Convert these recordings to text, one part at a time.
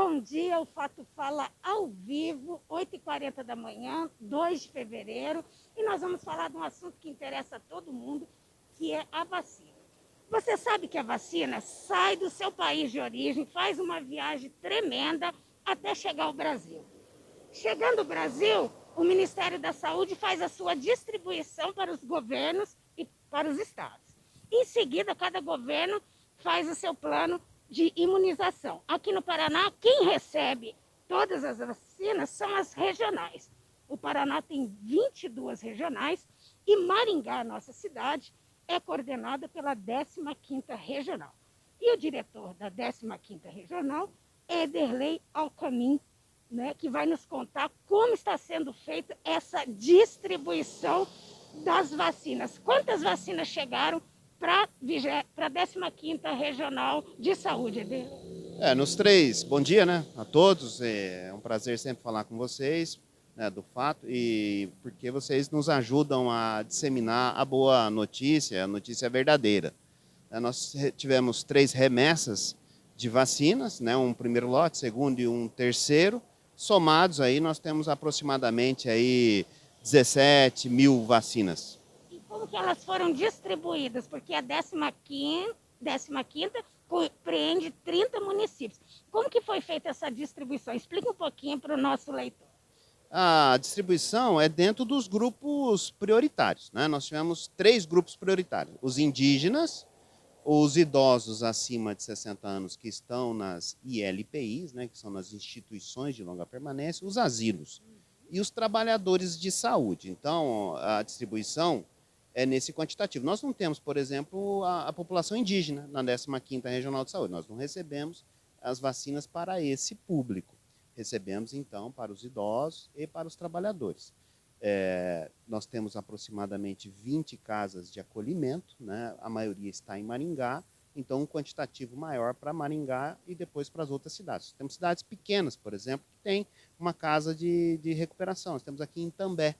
Bom dia, o Fato Fala ao vivo, 8h40 da manhã, 2 de fevereiro, e nós vamos falar de um assunto que interessa a todo mundo, que é a vacina. Você sabe que a vacina sai do seu país de origem, faz uma viagem tremenda até chegar ao Brasil. Chegando ao Brasil, o Ministério da Saúde faz a sua distribuição para os governos e para os estados. Em seguida, cada governo faz o seu plano de imunização. Aqui no Paraná, quem recebe todas as vacinas são as regionais. O Paraná tem 22 regionais e Maringá, nossa cidade, é coordenada pela 15ª Regional. E o diretor da 15ª Regional é Ederlei Alcamin, né, que vai nos contar como está sendo feita essa distribuição das vacinas. Quantas vacinas chegaram para a 15ª Regional de Saúde, Ederlei? Nos três, bom dia, né, a todos, é um prazer sempre falar com vocês, né, do fato, e porque vocês nos ajudam a disseminar a boa notícia, a notícia verdadeira. Nós tivemos 3 remessas de vacinas, né, um primeiro lote, segundo e um terceiro, somados aí nós temos aproximadamente aí 17 mil vacinas. E como que elas foram distribuídas? Porque a 15ª compreende 30 municípios. Como que foi feita essa distribuição? Explica um pouquinho para o nosso leitor. A distribuição é dentro dos grupos prioritários, né? Nós tivemos 3 grupos prioritários: os indígenas, os idosos acima de 60 anos que estão nas ILPIs, né, que são nas instituições de longa permanência, os asilos e os trabalhadores de saúde. Então, a distribuição é nesse quantitativo. Nós não temos, por exemplo, a população indígena na 15ª Regional de Saúde. Nós não recebemos as vacinas para esse público. Recebemos, então, para os idosos e para os trabalhadores. Nós temos aproximadamente 20 casas de acolhimento, né? A maioria está em Maringá, então um quantitativo maior para Maringá e depois para as outras cidades. Temos cidades pequenas, por exemplo, que tem uma casa de recuperação. Nós temos aqui em També,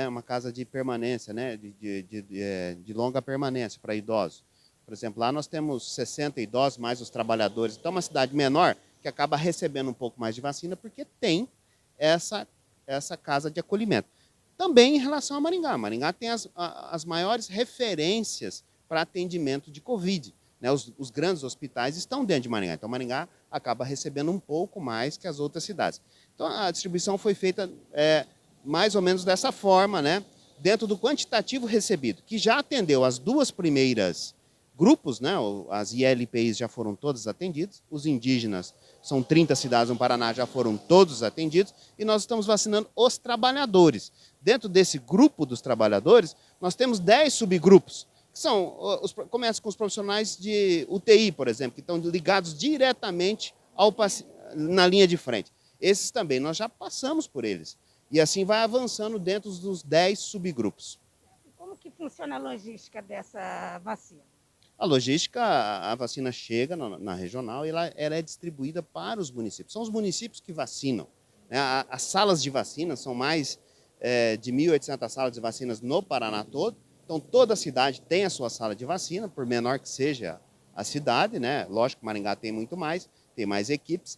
uma casa de permanência, né? de longa permanência para idosos. Por exemplo, lá nós temos 60 idosos, mais os trabalhadores. Então, é uma cidade menor que acaba recebendo um pouco mais de vacina porque tem essa casa de acolhimento. Também em relação a Maringá. Maringá tem as maiores referências para atendimento de Covid. Né? Os grandes hospitais estão dentro de Maringá. Então, Maringá acaba recebendo um pouco mais que as outras cidades. Então, a distribuição foi feita mais ou menos dessa forma, né? Dentro do quantitativo recebido, que já atendeu as 2 primeiras grupos, né? As ILPIs já foram todas atendidas, os indígenas, são 30 cidades no Paraná, já foram todos atendidos, e nós estamos vacinando os trabalhadores. Dentro desse grupo dos trabalhadores, nós temos 10 subgrupos, que começa com os profissionais de UTI, por exemplo, que estão ligados diretamente na linha de frente. Esses também, nós já passamos por eles. E assim vai avançando dentro dos 10 subgrupos. Como que funciona a logística dessa vacina? A logística, a vacina chega na regional e ela é distribuída para os municípios. São os municípios que vacinam. Né? As salas de vacina são mais de 1.800 salas de vacinas no Paraná todo. Então, toda cidade tem a sua sala de vacina, por menor que seja a cidade, né? Lógico que Maringá tem muito mais, tem mais equipes.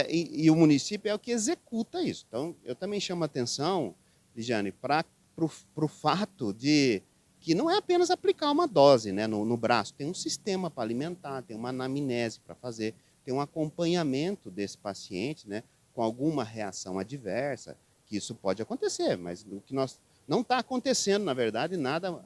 E o município é o que executa isso. Então, eu também chamo a atenção, Ligiane, para o fato de que não é apenas aplicar uma dose, né, no braço. Tem um sistema para alimentar, tem uma anamnese para fazer, tem um acompanhamento desse paciente, né, com alguma reação adversa, que isso pode acontecer, mas o que não está acontecendo, na verdade, nada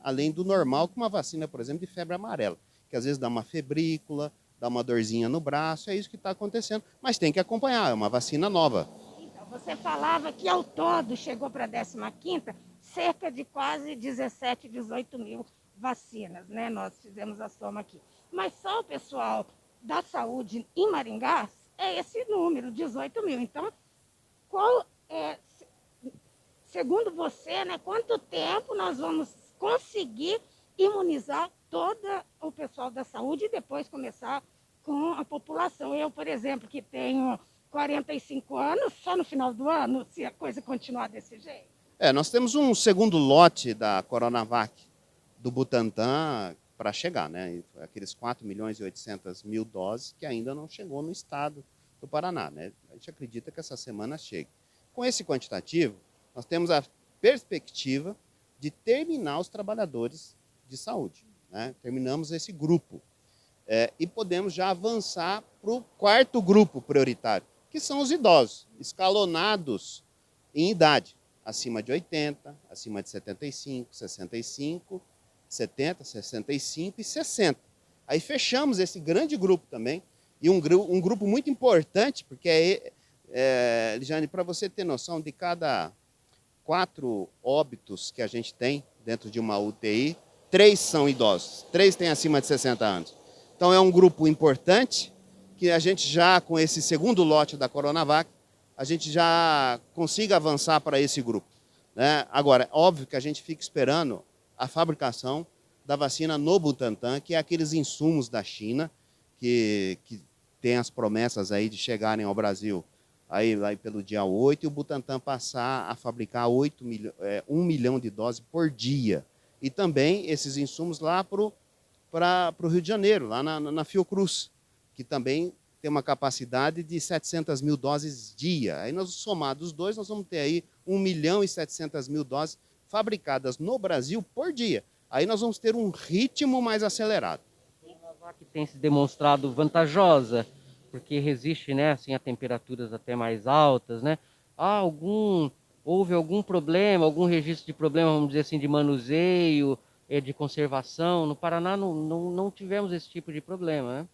além do normal, com uma vacina, por exemplo, de febre amarela, que às vezes dá uma febrícula, dá uma dorzinha no braço, é isso que está acontecendo. Mas tem que acompanhar, é uma vacina nova. Então, você falava que ao todo chegou para a 15ª cerca de quase 17, 18 mil vacinas, né? Nós fizemos a soma aqui. Mas só o pessoal da saúde em Maringá é esse número, 18 mil. Então, segundo você, né, quanto tempo nós vamos conseguir imunizar todo o pessoal da saúde e depois começar com a população? Eu, por exemplo, que tenho 45 anos, só no final do ano, se a coisa continuar desse jeito? Nós temos um segundo lote da Coronavac do Butantan para chegar, né? Aqueles 4.800.000 doses que ainda não chegou no estado do o Paraná, né? A gente acredita que essa semana chegue. Com esse quantitativo, nós temos a perspectiva de terminar os trabalhadores de saúde, né? Terminamos esse grupo. E podemos já avançar para o quarto grupo prioritário, que são os idosos, escalonados em idade, acima de 80, acima de 75, 65, 70, 65 e 60. Aí fechamos esse grande grupo também, e um grupo muito importante, porque, Lijane, para você ter noção, de cada 4 óbitos que a gente tem dentro de uma UTI, 3 são idosos, 3 têm acima de 60 anos. Então é um grupo importante, que a gente já, com esse segundo lote da Coronavac, a gente já consiga avançar para esse grupo, né? Agora, óbvio que a gente fica esperando a fabricação da vacina no Butantan, que é aqueles insumos da China, que tem as promessas aí de chegarem ao Brasil aí pelo dia 8, e o Butantan passar a fabricar 1 milhão de doses por dia. E também esses insumos lá para o Rio de Janeiro, lá na Fiocruz, que também tem uma capacidade de 700 mil doses dia. Aí, nós somados os dois, nós vamos ter aí 1 milhão e 700 mil doses fabricadas no Brasil por dia. Aí nós vamos ter um ritmo mais acelerado. A Coronavac tem se demonstrado vantajosa, porque resiste, né, assim, a temperaturas até mais altas, né? Houve algum problema, algum registro de problema, vamos dizer assim, de manuseio, de conservação? No Paraná não tivemos esse tipo de problema, né?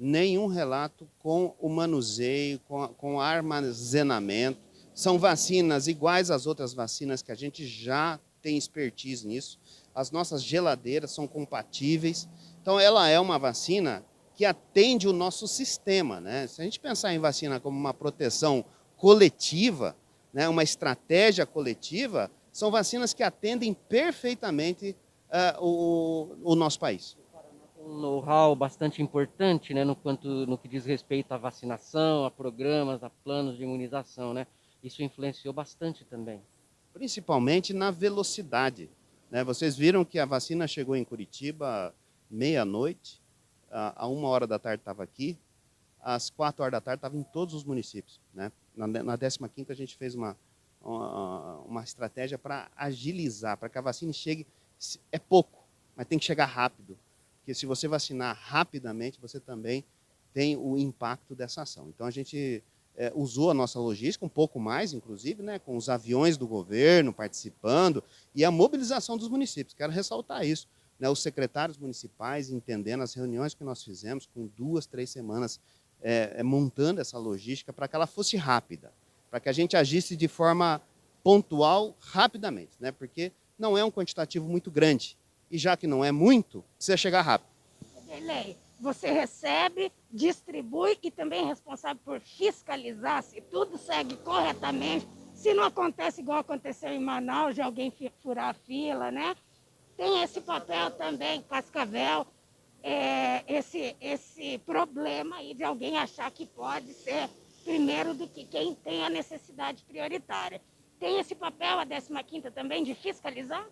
Nenhum relato com o manuseio, com o armazenamento. São vacinas iguais às outras vacinas que a gente já tem expertise nisso. As nossas geladeiras são compatíveis. Então, ela é uma vacina que atende o nosso sistema, né? Se a gente pensar em vacina como uma proteção coletiva, né, uma estratégia coletiva, são vacinas que atendem perfeitamente o nosso país. Um know-how bastante importante, né, no que diz respeito à vacinação, a programas, a planos de imunização, né? Isso influenciou bastante também. Principalmente na velocidade, né? Vocês viram que a vacina chegou em Curitiba meia-noite, a 1h da tarde estava aqui, às 4h da tarde estava em todos os municípios, né? Na 15ª a gente fez uma estratégia para agilizar, para que a vacina chegue, é pouco, mas tem que chegar rápido. Porque se você vacinar rapidamente, você também tem o impacto dessa ação. Então, a gente usou a nossa logística, um pouco mais, inclusive, né, com os aviões do governo participando e a mobilização dos municípios. Quero ressaltar isso, né, os secretários municipais entendendo as reuniões que nós fizemos com 2, 3 semanas montando essa logística para que ela fosse rápida, para que a gente agisse de forma pontual, rapidamente, né, porque não é um quantitativo muito grande. E já que não é muito, precisa chegar rápido. Lei, você recebe, distribui e também é responsável por fiscalizar se tudo segue corretamente, se não acontece igual aconteceu em Manaus, de alguém furar a fila, né? Tem esse papel também, Cascavel, esse problema aí de alguém achar que pode ser primeiro do que quem tem a necessidade prioritária. Tem esse papel, a 15ª também, de fiscalizar?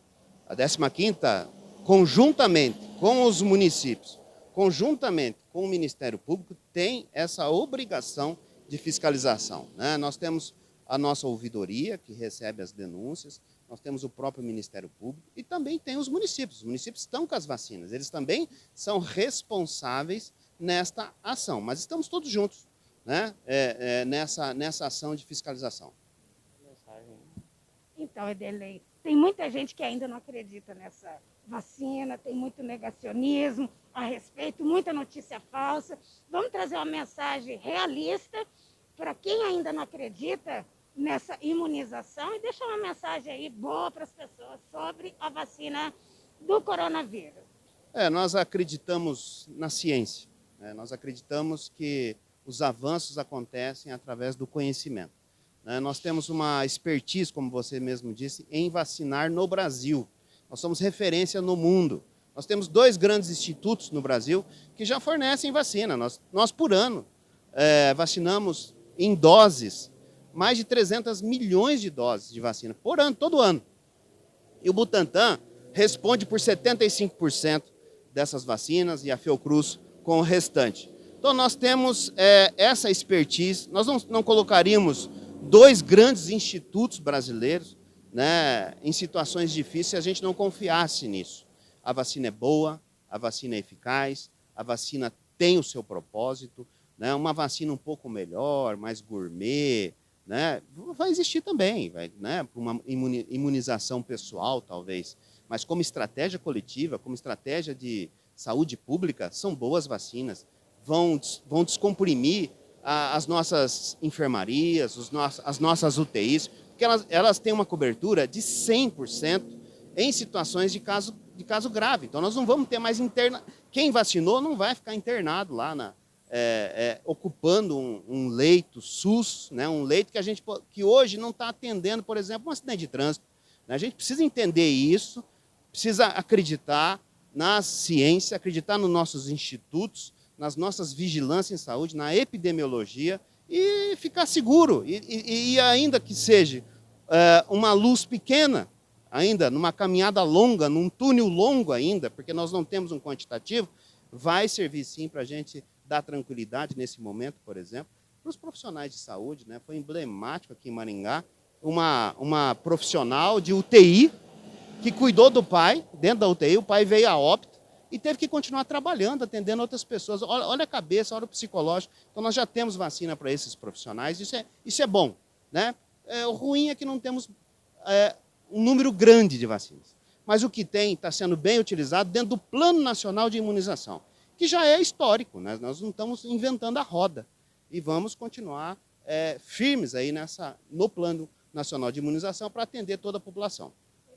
A 15ª, conjuntamente com os municípios, conjuntamente com o Ministério Público, tem essa obrigação de fiscalização, né? Nós temos a nossa ouvidoria, que recebe as denúncias, nós temos o próprio Ministério Público e também tem os municípios. Os municípios estão com as vacinas, eles também são responsáveis nesta ação, mas estamos todos juntos, né? Nessa ação de fiscalização. Então, Edelei, tem muita gente que ainda não acredita nessa vacina, tem muito negacionismo a respeito, muita notícia falsa. Vamos trazer uma mensagem realista para quem ainda não acredita nessa imunização e deixar uma mensagem aí boa para as pessoas sobre a vacina do coronavírus. Nós acreditamos na ciência, né? Nós acreditamos que os avanços acontecem através do conhecimento. Nós temos uma expertise, como você mesmo disse, em vacinar no Brasil. Nós somos referência no mundo. Nós temos 2 grandes institutos no Brasil que já fornecem vacina. Nós por ano, vacinamos em doses, mais de 300 milhões de doses de vacina, por ano, todo ano. E o Butantan responde por 75% dessas vacinas e a Fiocruz com o restante. Então nós temos essa expertise, nós não colocaríamos dois grandes institutos brasileiros, né, em situações difíceis se a gente não confiasse nisso. A vacina é boa, a vacina é eficaz, a vacina tem o seu propósito, né, uma vacina um pouco melhor, mais gourmet, né, vai existir também, né, uma imunização pessoal talvez, mas como estratégia coletiva, como estratégia de saúde pública, são boas vacinas, vão descomprimir as nossas enfermarias, as nossas UTIs, porque elas têm uma cobertura de 100% em situações de caso grave. Então, nós não vamos ter mais quem vacinou não vai ficar internado lá, ocupando um leito SUS, né, um leito que hoje não está atendendo, por exemplo, um acidente de trânsito. A gente precisa entender isso, precisa acreditar na ciência, acreditar nos nossos institutos, nas nossas vigilâncias em saúde, na epidemiologia e ficar seguro. E ainda que seja uma luz pequena, ainda numa caminhada longa, num túnel longo ainda, porque nós não temos um quantitativo, vai servir sim para a gente dar tranquilidade nesse momento, por exemplo, para os profissionais de saúde, né? Foi emblemático aqui em Maringá, uma profissional de UTI que cuidou do pai, dentro da UTI, o pai veio a óbito, e teve que continuar trabalhando, atendendo outras pessoas. Olha a cabeça, olha o psicológico. Então, nós já temos vacina para esses profissionais, isso é bom, né? O ruim é que não temos um número grande de vacinas. Mas o que tem está sendo bem utilizado dentro do Plano Nacional de Imunização, que já é histórico, né? Nós não estamos inventando a roda. E vamos continuar firmes aí no Plano Nacional de Imunização para atender toda a população.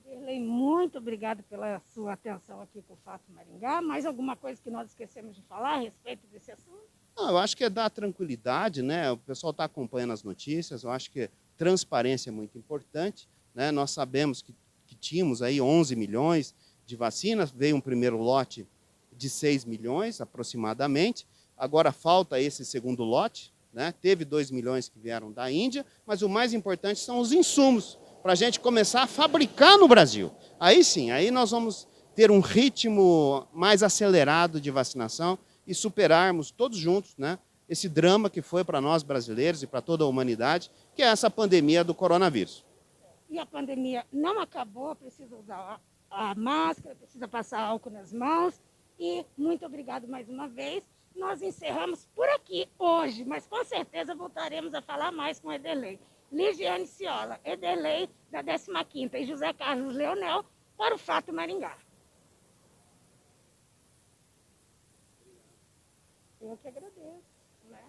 Edirley, muito obrigada pela sua atenção aqui com o Fato Maringá. Mais alguma coisa que nós esquecemos de falar a respeito desse assunto? Não, eu acho que é dar tranquilidade, né? O pessoal está acompanhando as notícias, eu acho que transparência é muito importante, né? Nós sabemos que tínhamos aí 11 milhões de vacinas, veio um primeiro lote de 6 milhões aproximadamente, agora falta esse segundo lote, né? Teve 2 milhões que vieram da Índia, mas o mais importante são os insumos, para a gente começar a fabricar no Brasil. Aí sim, aí nós vamos ter um ritmo mais acelerado de vacinação e superarmos todos juntos, né, esse drama que foi para nós brasileiros e para toda a humanidade, que é essa pandemia do coronavírus. E a pandemia não acabou, precisa usar a máscara, precisa passar álcool nas mãos. E muito obrigado mais uma vez. Nós encerramos por aqui hoje, mas com certeza voltaremos a falar mais com o Edirley. Ligiane Ciola, Edirley, da 15ª, e José Carlos Leonel, para o Fato Maringá. Eu que agradeço, né?